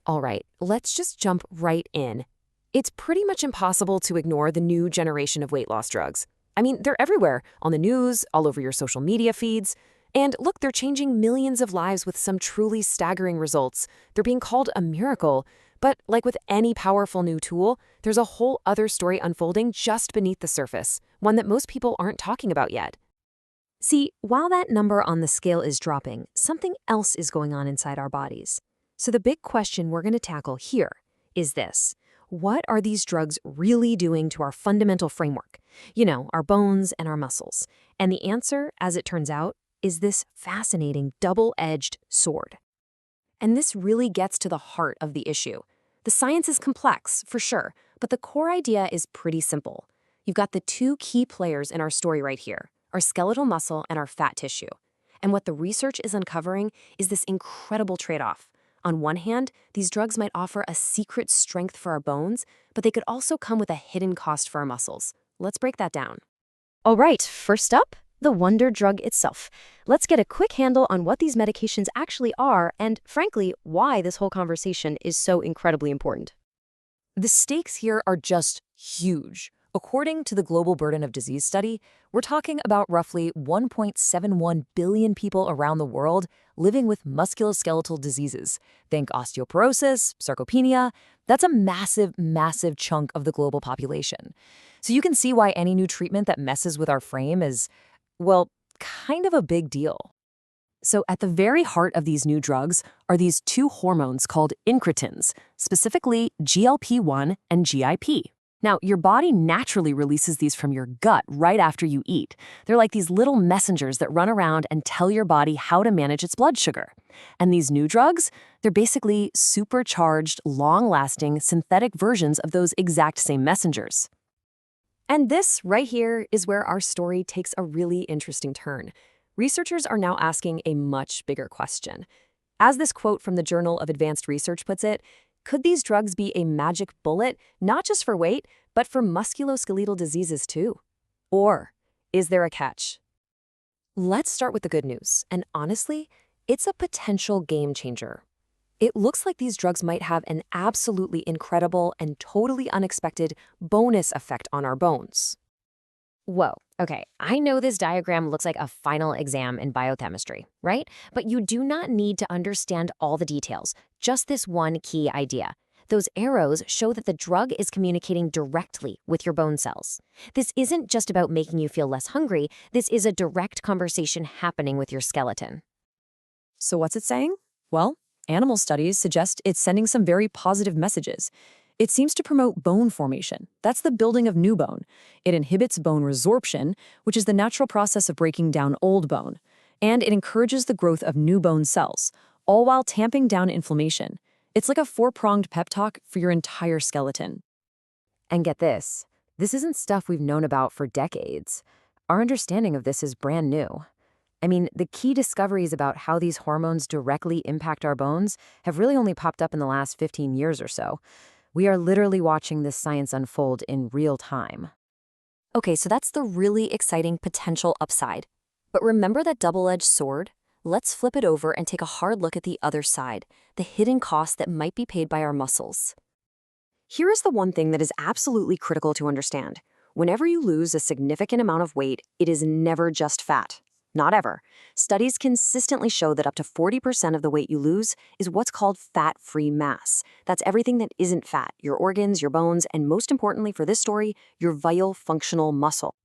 All right, let's just jump right in. It's pretty much impossible to ignore the new generation of weight loss drugs. I mean, they're everywhere, on the news, all over your social media feeds. And look, they're changing millions of lives with some truly staggering results. They're being called a miracle. But like with any powerful new tool, there's a whole other story unfolding just beneath the surface, one that most people aren't talking about yet. See, while that number on the scale is dropping, something else is going on inside our bodies. So the big question we're going to tackle here is this. What are these drugs really doing to our fundamental framework? You know, our bones and our muscles. And the answer, as it turns out, is this fascinating double-edged sword. And this really gets to the heart of the issue. The science is complex, for sure, but the core idea is pretty simple. You've got the two key players in our story right here, our skeletal muscle and our fat tissue. And what the research is uncovering is this incredible trade-off. On one hand, these drugs might offer a secret strength for our bones, but they could also come with a hidden cost for our muscles. Let's break that down. All right, first up, the wonder drug itself. Let's get a quick handle on what these medications actually are and, frankly, why this whole conversation is so incredibly important. The stakes here are just huge. According to the Global Burden of Disease study, we're talking about roughly 1.71 billion people around the world living with musculoskeletal diseases. Think osteoporosis, sarcopenia. That's a massive, massive chunk of the global population. So you can see why any new treatment that messes with our frame is, well, kind of a big deal. So at the very heart of these new drugs are these two hormones called incretins, specifically GLP-1 and GIP. Now, your body naturally releases these from your gut right after you eat. They're like these little messengers that run around and tell your body how to manage its blood sugar. And these new drugs, they're basically supercharged, long-lasting, synthetic versions of those exact same messengers. And this right here is where our story takes a really interesting turn. Researchers are now asking a much bigger question. As this quote from the Journal of Advanced Research puts it, could these drugs be a magic bullet, not just for weight, but for musculoskeletal diseases too? Or is there a catch? Let's start with the good news, and honestly, it's a potential game changer. It looks like these drugs might have an absolutely incredible and totally unexpected bonus effect on our bones. Whoa, okay, I know this diagram looks like a final exam in biochemistry, right? But you do not need to understand all the details, just this one key idea. Those arrows show that the drug is communicating directly with your bone cells. This isn't just about making you feel less hungry, this is a direct conversation happening with your skeleton. So what's it saying? Well, animal studies suggest it's sending some very positive messages. It seems to promote bone formation. That's the building of new bone. It inhibits bone resorption, which is the natural process of breaking down old bone. And it encourages the growth of new bone cells, all while tamping down inflammation. It's like a four-pronged pep talk for your entire skeleton. And get this isn't stuff we've known about for decades. Our understanding of this is brand new. I mean, the key discoveries about how these hormones directly impact our bones have really only popped up in the last 15 years or so. We are literally watching this science unfold in real time. Okay, so that's the really exciting potential upside. But remember that double-edged sword? Let's flip it over and take a hard look at the other side, the hidden cost that might be paid by our muscles. Here is the one thing that is absolutely critical to understand. Whenever you lose a significant amount of weight, it is never just fat. Not ever. Studies consistently show that up to 40% of the weight you lose is what's called fat-free mass. That's everything that isn't fat, your organs, your bones, and most importantly for this story, your vital functional muscle.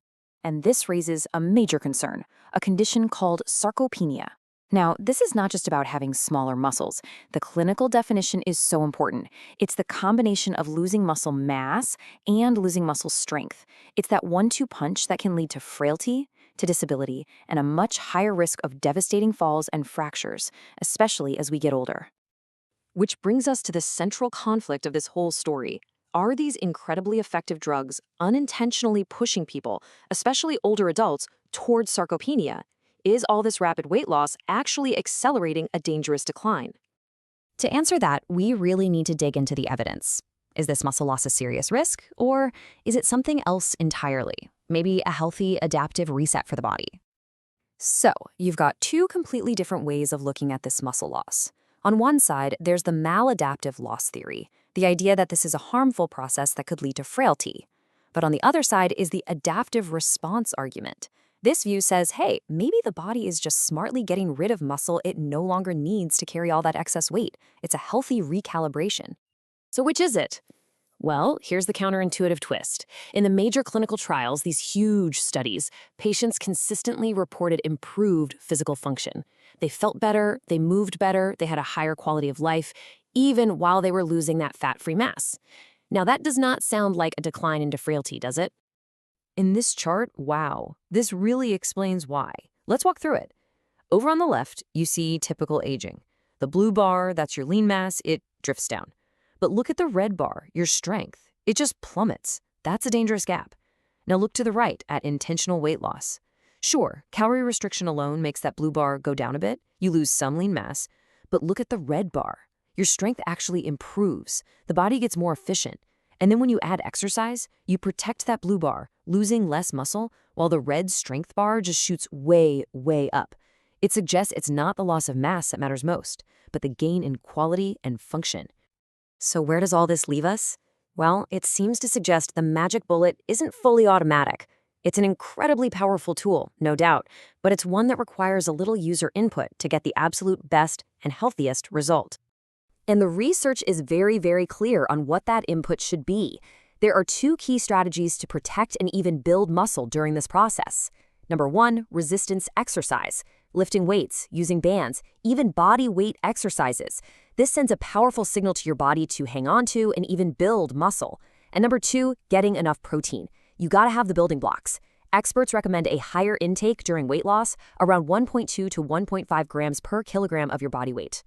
And this raises a major concern, a condition called sarcopenia. Now, this is not just about having smaller muscles. The clinical definition is so important. It's the combination of losing muscle mass and losing muscle strength. It's that 1-2 punch that can lead to frailty, to disability, and a much higher risk of devastating falls and fractures, especially as we get older. Which brings us to the central conflict of this whole story. Are these incredibly effective drugs unintentionally pushing people, especially older adults, towards sarcopenia? Is all this rapid weight loss actually accelerating a dangerous decline? To answer that, we really need to dig into the evidence. Is this muscle loss a serious risk, or is it something else entirely? Maybe a healthy, adaptive reset for the body. So, you've got two completely different ways of looking at this muscle loss. On one side, there's the maladaptive loss theory, the idea that this is a harmful process that could lead to frailty. But on the other side is the adaptive response argument. This view says, hey, maybe the body is just smartly getting rid of muscle it no longer needs to carry all that excess weight. It's a healthy recalibration. So which is it? Well, here's the counterintuitive twist. In the major clinical trials, these huge studies, patients consistently reported improved physical function. They felt better, they moved better, they had a higher quality of life, even while they were losing that fat-free mass. Now, that does not sound like a decline into frailty, does it? In this chart, wow, this really explains why. Let's walk through it. Over on the left, you see typical aging. The blue bar, that's your lean mass, it drifts down. But look at the red bar, your strength. It just plummets. That's a dangerous gap. Now look to the right at intentional weight loss. Sure, calorie restriction alone makes that blue bar go down a bit. You lose some lean mass. But look at the red bar. Your strength actually improves. The body gets more efficient. And then when you add exercise, you protect that blue bar, losing less muscle, while the red strength bar just shoots way, way up. It suggests it's not the loss of mass that matters most, but the gain in quality and function. So where does all this leave us? Well, it seems to suggest the magic bullet isn't fully automatic. It's an incredibly powerful tool, no doubt, but it's one that requires a little user input to get the absolute best and healthiest result. And the research is very, very clear on what that input should be. There are two key strategies to protect and even build muscle during this process. Number one, resistance exercise. Lifting weights, using bands, even body weight exercises. This sends a powerful signal to your body to hang on to and even build muscle. And number two, getting enough protein. You gotta have the building blocks. Experts recommend a higher intake during weight loss, around 1.2 to 1.5 grams per kilogram of your body weight.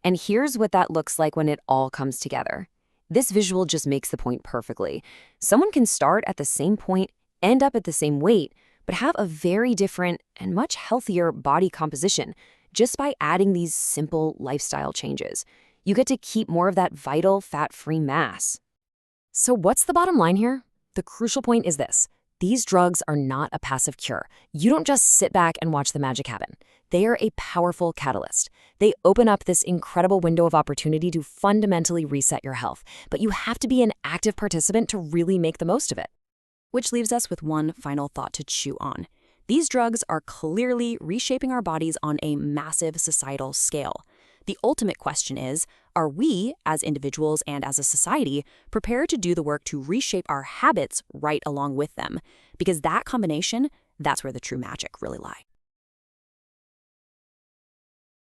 And here's what that looks like when it all comes together. This visual just makes the point perfectly. Someone can start at the same point, end up at the same weight, but have a very different and much healthier body composition just by adding these simple lifestyle changes. You get to keep more of that vital fat-free mass. So what's the bottom line here? The crucial point is this. These drugs are not a passive cure. You don't just sit back and watch the magic happen. They are a powerful catalyst. They open up this incredible window of opportunity to fundamentally reset your health, but you have to be an active participant to really make the most of it. Which leaves us with one final thought to chew on. These drugs are clearly reshaping our bodies on a massive societal scale. The ultimate question is, are we, as individuals and as a society, prepared to do the work to reshape our habits right along with them? Because that combination, that's where the true magic really lies.